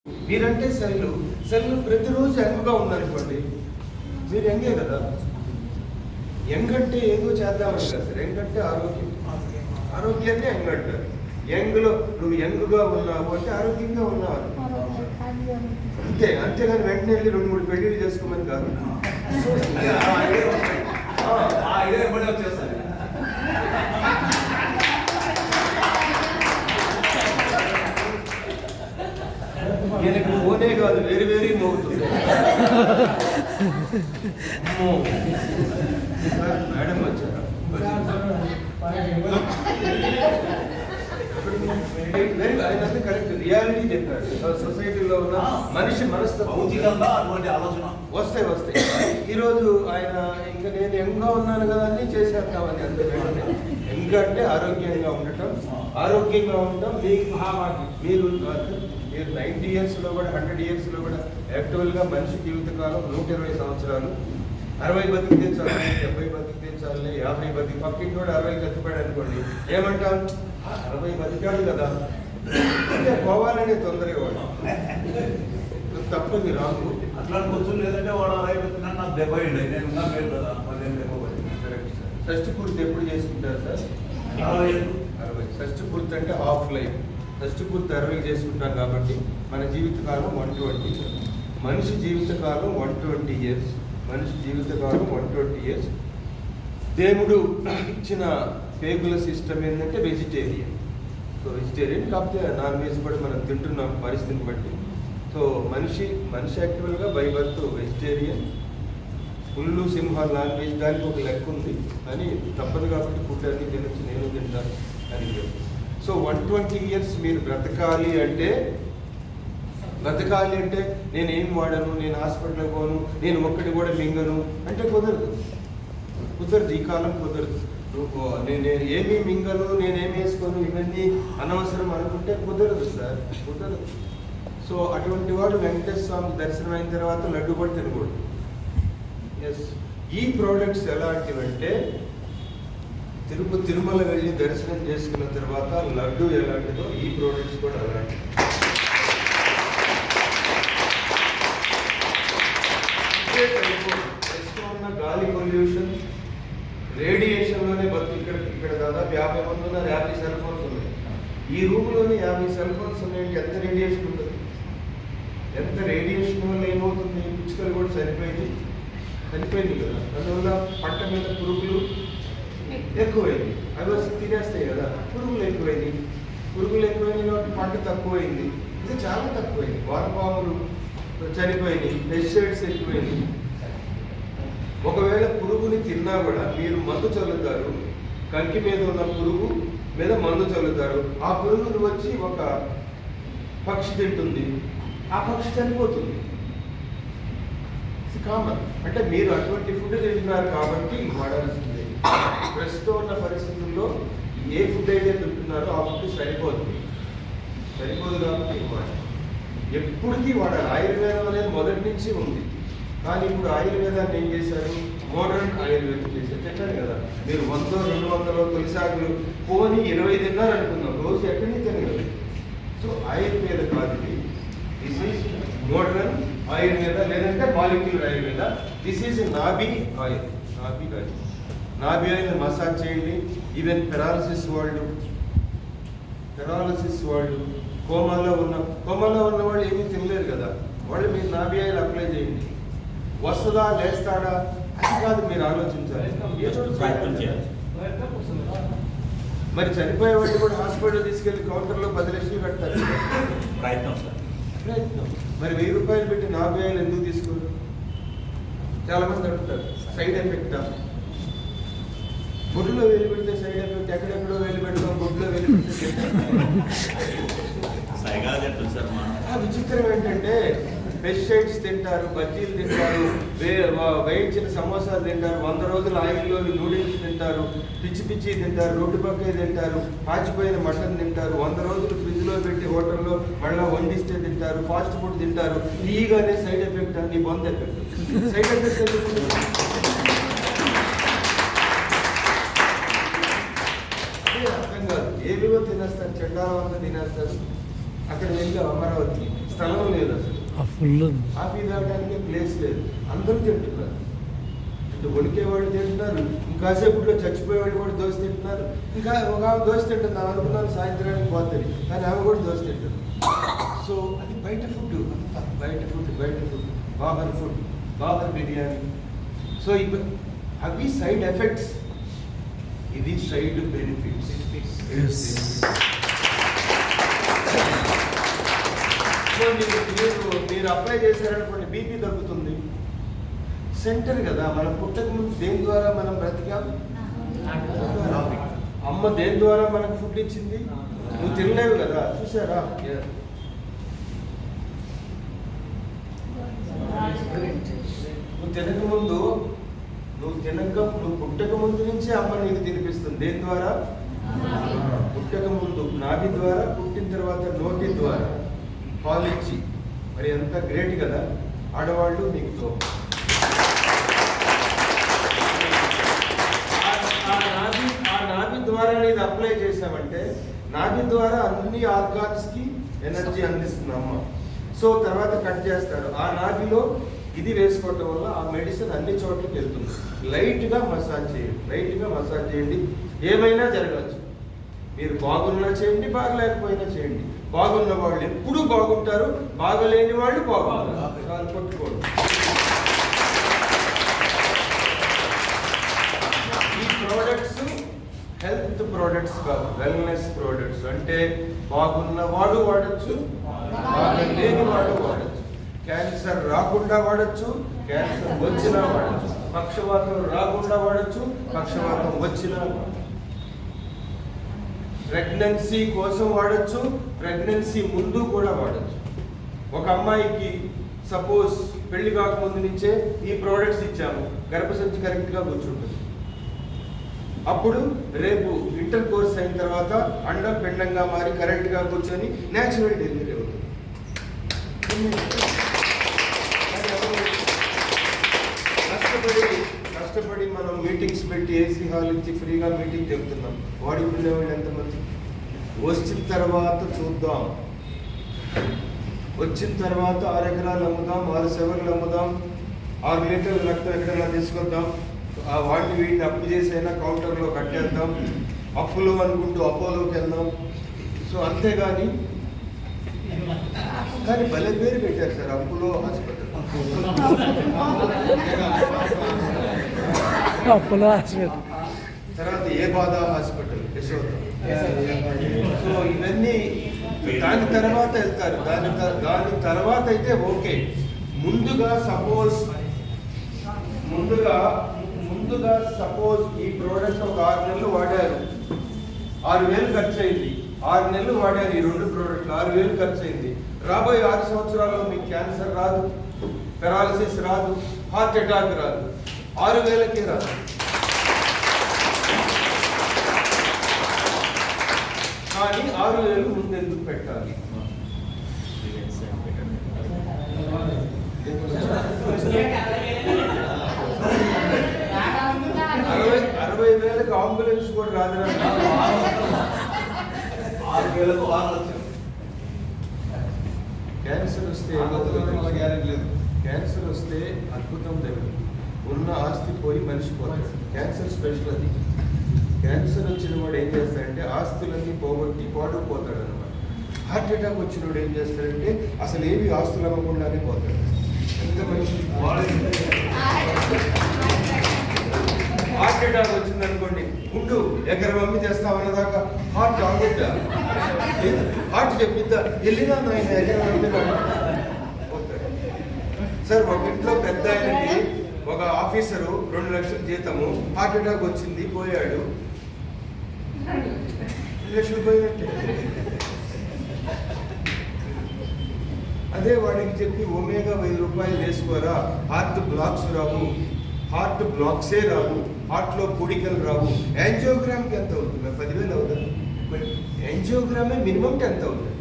మీరంటే సెల్ ప్రతిరోజు యంగ్గా ఉన్నారనుకోండి, మీరు యంగే కదా. యంగ్ అంటే ఏదో చేద్దామని కదా సార్. యంగ్ అంటే ఆరోగ్యాన్ని యంగ్ అంటారు. యంగ్లో నువ్వు యంగ్గా ఉన్నావు అంటే ఆరోగ్యంగా ఉన్నావు అంతే. అంతేగాని వెంటనే వెళ్ళి 2-3 పెళ్లిళ్ళు చేసుకోమని కాదు. ఈయనకి ఫోనే కాదు, వేరే మోగుతుంది. మేడం వచ్చారా? ఆయన కరెక్ట్ రియాలిటీ చెప్పాడు. సొసైటీలో ఉన్న మనిషి మనస్తత్వం వస్తాయి. ఈరోజు ఆయన ఇంకా నేను యంగ్గా ఉన్నాను కదా అని చేసేస్తామని అంతే. యంగ్ అంటే ఆరోగ్యంగా ఉండటం మీరు 90 ఇయర్స్లో కూడా 100 ఇయర్స్లో కూడా యాక్చువల్గా మనిషి జీవితకాలం 120 సంవత్సరాలు. 60 బతికితే చాలు, 70 బతికితే చాలు, 50 బతికి పక్కింటి కూడా 60 చచ్చిపోయాడు అనుకోండి, ఏమంటాం? 60 బతికాడు కదా అంటే పోవాలనే తొందరగా వాడు తప్పది రాము. అట్లా కొంచెం లేదంటే వాడు 60 బతికినా నాకు 70 నేను కదా 10 షష్టి పూర్తి ఎప్పుడు చేసుకుంటారు సార్? 60. షష్టి పూర్తి అంటే హాఫ్ లైఫ్. షష్టి పూర్తి 60 చేసుకుంటాం కాబట్టి మన జీవితకాలం 120. మనిషి జీవితకాలం 120 ఇయర్స్. మనిషి జీవితకాలం 120 ఇయర్స్. దేవుడు ఇచ్చిన పేగుల సిస్టమ్ ఏంటంటే వెజిటేరియన్. సో వెజిటేరియన్ కాకపోతే నాన్ వెజ్ కూడా మనం తింటున్నాం పరిస్థితిని బట్టి. సో మనిషి యాక్చువల్గా బై బర్త్ వెజిటేరియన్. పుల్లు సింహాలు నాన్ వెజ్ దానికి ఒక లెక్క ఉంది, కానీ తప్పదు కాబట్టి ఫుడ్ అన్ని తినొచ్చు, నేను తింటాను అని. సో 120 ఇయర్స్ మీరు బ్రతకాలి అంటే నేనేం వాడను, నేను హాస్పిటల్కి పోను, నేను ఒక్కటి కూడా మింగను అంటే కుదరదు. ఈ కాలం కుదరదు. నేను ఏమీ మింగను, నేనేమి వేసుకోను, ఇవన్నీ అనవసరం అనుకుంటే కుదరదు సార్, కుదరదు. సో అటువంటి వాడు వెంకటేశ్వర స్వామి దర్శనం అయిన తర్వాత లడ్డు కూడా తినకూడదు. ఎస్, ఈ ప్రోడక్ట్స్ ఎలాంటివంటే తిరుమల వెళ్ళి దర్శనం చేసుకున్న తర్వాత లడ్డు ఎలాంటిదో ఈ ప్రోడక్ట్స్ కూడా అలాంటివి. ఉన్న గాలి పొల్యూషన్, రేడియేషన్లోనే బతుకు. ఇక్కడ దాదాపు 50 మంది ఉన్నారు, 50 సెల్ ఫోన్స్ ఉన్నాయి. ఈ రూమ్లోనే 50 సెల్ ఫోన్స్ ఉన్నాయంటే ఎంత రేడియేషన్ ఉంటుంది? ఎంత రేడియేషన్ వల్ల ఏమవుతుంది? పిచ్చుకలు కూడా చనిపోయింది కదా. అందువల్ల పంట మీద పురుగులు ఎక్కువైంది. అవి వచ్చి తినేస్తాయి కదా, పురుగులు ఎక్కువైంది కాబట్టి పంట తక్కువైంది. ఇది చాలా తక్కువైంది. వానపాములు చనిపోయినాయి, పెస్టిసైడ్స్ ఎక్కువైంది. ఒకవేళ పురుగుని తిన్నా కూడా మీరు మందు చల్లుతారు, కంకి మీద ఉన్న పురుగు మీద మందు చల్లుతారు. ఆ పురుగును వచ్చి ఒక పక్షి తింటుంది, ఆ పక్షి చనిపోతుంది. కామన్. అంటే మీరు అటువంటి ఫుడ్ తింటున్నారు కాబట్టి వాడాల్సిందే. ప్రస్తుతం ఉన్న పరిస్థితుల్లో ఏ ఫుడ్ అయితే తింటున్నారో ఆ ఫుడ్ సరిపోదు కాబట్టి ఎప్పటికీ వాడాలి. ఆయుర్వేదం అనేది మొదటి నుంచి ఉంది, కానీ ఇప్పుడు ఆయుర్వేదాన్ని ఏం చేశారు? మోడర్న్ ఆయుర్వేదం చేశారు. చెప్పాను కదా, మీరు 100-200 తొలిసాగులు పోని 20 తిన్నారు అనుకుందాం, రోజు ఎక్కడి నుంచి తినగలరు. సో ఆయుర్వేద కాదు ఇది. దిస్ ఈజ్ మోడర్న్ ఆయుర్వేద, లేదంటే మాలిక్యులర్ ఆయుర్వేద. దిస్ ఈజ్ నాభి ఆయిల్. నాభి ఆయిల్ మసాజ్ చేయండి. ఈవెన్ పెరాలసిస్ వాళ్ళు, కోమాలో ఉన్న వాళ్ళు ఏమీ తినలేరు కదా, వాళ్ళు మీరు నాభి ఆయిల్ అప్లై చేయండి. వస్తుందా, లేస్తాడా అది కాదు మీరు ఆలోచించాలి. మరి చనిపోయే వాళ్ళు కూడా హాస్పిటల్ తీసుకెళ్లి కౌంటర్లో 10 లక్షలు కట్టారు. ప్రయత్నం. మరి 1000 రూపాయలు పెట్టి నాభి ఆయిల్ ఎందుకు తీసుకోరు? చాలా మంది అడుగుతారు. సైడ్ ఎఫెక్టా? గుడ్లో వేలు పెడితే సైడ్ ఎఫెక్ట్, ఎక్కడెక్కడో వేలు పెడతాం, గుడ్లో వేలు పెడితే. విచిత్రం ఏంటంటే పెస్టిసైడ్స్ తింటారు, బజ్జీలు తింటారు, వేయించిన సమోసాలు తింటారు, 100 రోజుల ఆయిల్లో నూడిల్స్ తింటారు, పిచ్చి తింటారు, రోడ్డు పక్కే తింటారు, పాచిపోయిన మటన్ తింటారు, 100 రోజులు ఫ్రిడ్జ్లో పెట్టి హోటల్లో మళ్ళీ వండిస్తే తింటారు, ఫాస్ట్ ఫుడ్ తింటారు. ఈగానే సైడ్ ఎఫెక్ట్, నీ బొంద ఎఫెక్ట్. సైడ్ ఎఫెక్ట్ అర్థం కాదు. ఏవేవో తినేస్తారు, చెండాలంతా తినేస్తారు. అక్కడ వెళ్ళి అమరావతి స్థలం లేదు అసలు. ఫుల్ కాఫీ తాగడానికి ప్లేస్ లేదు. అందరూ తింటున్నారు. అంటే వణికేవాళ్ళు తింటున్నారు, ఇంకాసేపుట్లో చచ్చిపోయేవాళ్ళు కూడా దోశ తింటున్నారు. ఇంకా ఒక ఆమె దోశ తింటుంది, ఆమె అనుకున్నాను సాయంత్రానికి పోతుంది, కానీ ఆమె కూడా దోశ తింటుంది. సో అది బయట ఫుడ్, బయట ఫుడ్, బాబర్ బిర్యానీ. సో అవి సైడ్ ఎఫెక్ట్స్, ఇది సైడ్ బెనిఫిట్స్. సో మీరు అప్లై చేశారనుకోండి, బీపీ తగ్గుతుంది. సెంటర్ కదా, మనం పుట్టక ముందు దేని ద్వారా మనం బ్రతికాం? అమ్మ దేని ద్వారా మనకు ఫుడ్ ఇచ్చింది? నువ్వు తినలేవు కదా, చూసారా? నువ్వు పుట్టక ముందు నుంచి అమ్మ నీకు తినిపిస్తుంది. దేని ద్వారా? పుట్టక ముందు నాభి ద్వారా, పుట్టిన తర్వాత నోటి ద్వారా పాలు ఇచ్చి. మరి ఎంత గ్రేట్ కదా ఆడవాళ్ళు. నీకు ఆ నాభి ద్వారా నీది అప్లై చేసామంటే, నాభి ద్వారా అన్ని ఆర్గాన్స్ కి ఎనర్జీ అందిస్తుంది అమ్మ. సో తర్వాత కట్ చేస్తారు. ఆ నాభిలో ఇది వేసుకోవటం వల్ల ఆ మెడిసిన్ అన్ని చోట్లకి వెళ్తుంది. లైట్గా మసాజ్ చేయండి. ఏమైనా జరగచ్చు. మీరు బాగున్నా చేయండి, బాగలేకపోయినా చేయండి. బాగున్న వాళ్ళు ఎప్పుడూ బాగుంటారు, బాగలేని వాళ్ళు బాగుంటారు. కొట్టుకోండి. ఈ ప్రోడక్ట్స్ హెల్త్ ప్రోడక్ట్స్ కాదు, వెల్నెస్ ప్రోడక్ట్స్. అంటే బాగున్నవాడు వాడచ్చు, బాగలేని వాడు వాడచ్చు. క్యాన్సర్ రాకుండా వాడచ్చు, క్యాన్సర్ వచ్చినా వాడచ్చు. పక్షవాతం రాకుండా వాడచ్చు, పక్షవాతం వచ్చినా వాడచ్చు. ప్రెగ్నెన్సీ కోసం వాడచ్చు, ప్రెగ్నెన్సీ ముందు కూడా వాడచ్చు. ఒక అమ్మాయికి సపోజ్ పెళ్లి కాకముందు నుంచే ఈ ప్రోడక్ట్స్ ఇచ్చాము, గర్భసంచి కరెక్ట్గా కూర్చుంటుంది. అప్పుడు రేపు ఇంటర్ కోర్స్ అయిన తర్వాత అండం పిండంగా మారి కరెక్ట్గా కూర్చొని న్యాచురల్ డెలివరీ అవుతుంది. కష్టపడి మనం మీటింగ్స్ పెట్టి ఏసీ హాల్ ఇచ్చి ఫ్రీగా మీటింగ్ చెప్తున్నాం. వాడి ఉండేవాళ్ళు ఎంతమంది? వచ్చిన తర్వాత చూద్దాం. వచ్చిన తర్వాత 6 ఎకరాలు అమ్ముదాం, 6 సెవర్లు అమ్ముదాం, 6 లీటర్ల రక్తం ఎక్కడైనా తీసుకొద్దాం, వాటిని వీటిని అప్పు చేసైనా కౌంటర్లో కట్టేద్దాం, అప్పులు అనుకుంటూ అపోలోకి వెళ్దాం. సో అంతేగాని కానీ భలే పేరు పెట్టారు సార్, అప్పులో హాస్పిటల్. తర్వాత ఏ బాధ హాస్పిటల్, యశోద. సో ఇవన్నీ దాని తర్వాత వెళ్తారు. దాని తర్వాత అయితే ఓకే. ముందుగా సపోజ్ ఈ ప్రోడక్ట్ ఒక 6 నెలలు వాడారు, 6,000 ఖర్చు అయింది. 6 నెలలు వాడారు ఈ 2 ప్రోడక్ట్లు, 6,000 ఖర్చు అయింది. రాబోయే 6 సంవత్సరాల్లో మీకు క్యాన్సర్ రాదు, పెరాలసిస్ రాదు, హార్ట్ అటాక్ రాదు, 6,000కే రాదు. కానీ 6,000 ముందు ఎందుకు పెట్టాలి? 60,000కి అంబులెన్స్ కూడా రాదు. 6,000కు 6 లక్షలు. క్యాన్సర్ వస్తే గ్యారెంటీ లేదు. క్యాన్సర్ వస్తే అద్భుతం లేదు. ఉన్న ఆస్తి పోయి మనిషి పోతాడు. క్యాన్సర్ స్పెషల్ అది. క్యాన్సర్ వచ్చిన వాడు ఏం చేస్తాడంటే ఆస్తులన్నీ పోగొట్టి పోతాడు అనమాట. హార్ట్ అటాక్ వచ్చిన వాడు ఏం చేస్తాడంటే అసలు ఏవి ఆస్తులు అమ్మకుండానే పోతాడు. ఎంత మనిషి హార్ట్ అటాక్ వచ్చింది అనుకోండి, ముందు ఎకరం అమ్మి చేస్తామన్నదాకా హార్ట్ ఆగుద్దా? హార్ట్ చెప్పిద్దా? వెళ్ళినా ఆయన ఎకరం అమ్మినా పోతాడు. సార్ ఒక ఇంట్లో పెద్ద ఆయనకి ఒక ఆఫీసరు 2 లక్షల జీతము, హార్ట్ అటాక్ వచ్చింది, పోయాడు. 2 లక్షలు పోయినట్టే. అదే వాడికి చెప్పి ఒమేగా 1000 రూపాయలు వేసుకోరా, హార్ట్ బ్లాక్స్ రావు, హార్ట్ బ్లాక్సే రావు, హార్ట్లో పూడికలు రావు. యాంజియోగ్రామ్కి ఎంత అవుతుంది? 10,000 అవుతుంది. యాంజియోగ్రామే మినిమం 10 అవుతుంది.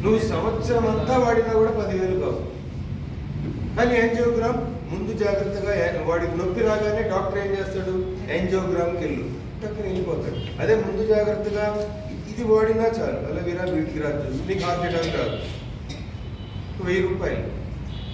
నువ్వు సంవత్సరం అంతా వాడినా కూడా 10,000 కావు. కానీ యాంజియోగ్రామ్ ముందు జాగ్రత్తగా, వాడికి నొప్పి రాగానే డాక్టర్ ఏం చేస్తాడు? యాంజియోగ్రామ్కి వెళ్ళు, టక్కుని వెళ్ళిపోతాడు. అదే ముందు జాగ్రత్తగా ఇది వాడినా చాలు, అలా వీరా వీటికి రాదు, నీకు హార్ట్ అటాక్ రాదు. 1000 రూపాయలు.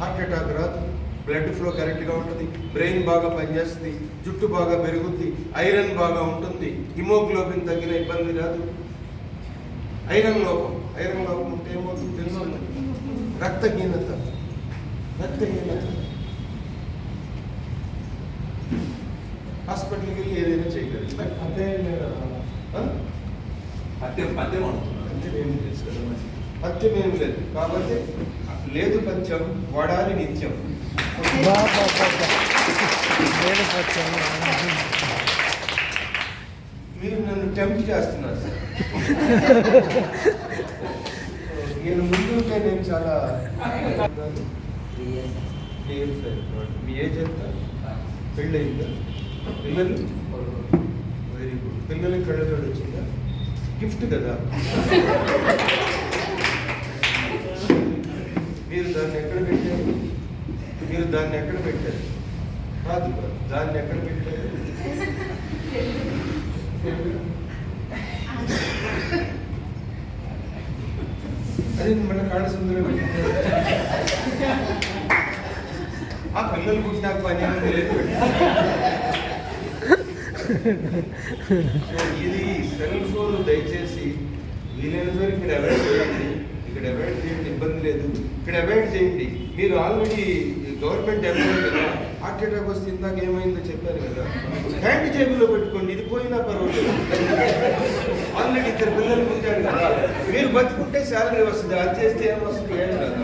హార్ట్ అటాక్ రాదు, బ్లడ్ ఫ్లో కరెక్ట్గా ఉంటుంది, బ్రెయిన్ బాగా పనిచేస్తుంది, జుట్టు బాగా పెరుగుద్ది, ఐరన్ బాగా ఉంటుంది, హిమోగ్లోబిన్ తగ్గిన ఇబ్బంది రాదు. ఐరన్ లోపం ఉంటే ఏమవుతుంది తెలుసు? రక్తహీనత. హాస్పిటల్కి వెళ్ళి ఏదైనా చేయగలరు. పథ్యం ఏం లేదు కాబట్టి లేదు పథ్యం, వాడాలి నిత్యం. మీరు నన్ను టెంప్ట్ చేస్తున్నారు సార్. నేను ముందుంటే నేను చాలా మీ ఏజ్ ఎంత? పెళ్ళయిందా? పిల్లలు? Very good. పిల్లలకి కళ్ళజోడు వచ్చిందా? గిఫ్ట్ కదా. మీరు దాన్ని ఎక్కడ పెట్టారు? కాదు, దాన్ని ఎక్కడ పెట్టారు? అది మన కాళ్ళ సుందరం. ఆ పిల్లలు పుట్టినాక పని ఏమీ లేదు. ఇది సెల్ ఫోన్ దయచేసి వీలైనంత వరకు ఇక్కడ అవాయిడ్ చేయండి. ఇబ్బంది లేదు, ఇక్కడ అవాయిడ్ చేయండి. మీరు ఆల్రెడీ గవర్నమెంట్ ఎంప్లాయీ కదా, హార్ట్ అటాక్ వస్తే ఇందాక ఏమైందో చెప్పారు కదా, హ్యాండ్ జేబులో పెట్టుకోండి, ఇది పోయినా పర్వాలేదు. ఆల్రెడీ 2 పిల్లలు పుట్టారు కదా, మీరు బతుకుంటే శాలరీ వస్తుంది, అది చేస్తే ఏమొస్తుంది ఏం కదా.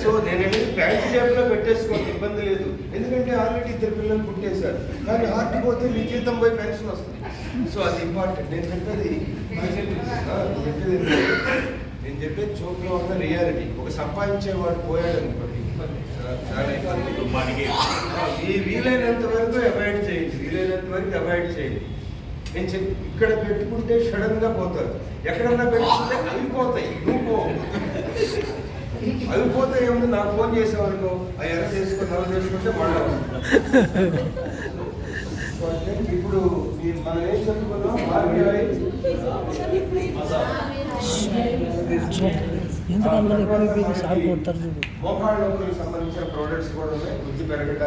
సో నేనంటే ప్యాంట్ జేబులో పెట్టేసుకోండి, ఇబ్బంది లేదు. ఎందుకంటే ఆల్రెడీ 2 పిల్లలు పుట్టేశారు. కానీ హార్ట్ పోతే మీ జీతం పోయి పెన్షన్ వస్తుంది. సో అది ఇంపార్టెంట్. నేను చెప్పేది చోట్లో ఉన్న రియాలిటీ. ఒక సంపాదించేవాడు పోయాడు అనుకోండి, చాలా ఇబ్బంది. వీలైనంత వరకు అవాయిడ్ చేయండి. నేను ఇక్కడ పెట్టుకుంటే సడన్ గా పోతారు, ఎక్కడన్నా పెట్టుకుంటే అవి పోతాయి, అవి పోతే ఏముంది, నాకు ఫోన్ చేసేవాళ్ళకు అవి ఎలా చేసుకుంటే మళ్ళీ. ఇప్పుడు మనం ఏం చెప్పుకున్నాం, మోకాళ్ళ నొప్పులకు సంబంధించిన ప్రోడక్ట్స్ కూడా ఉన్నాయి. బుద్ధి పెరగడానికి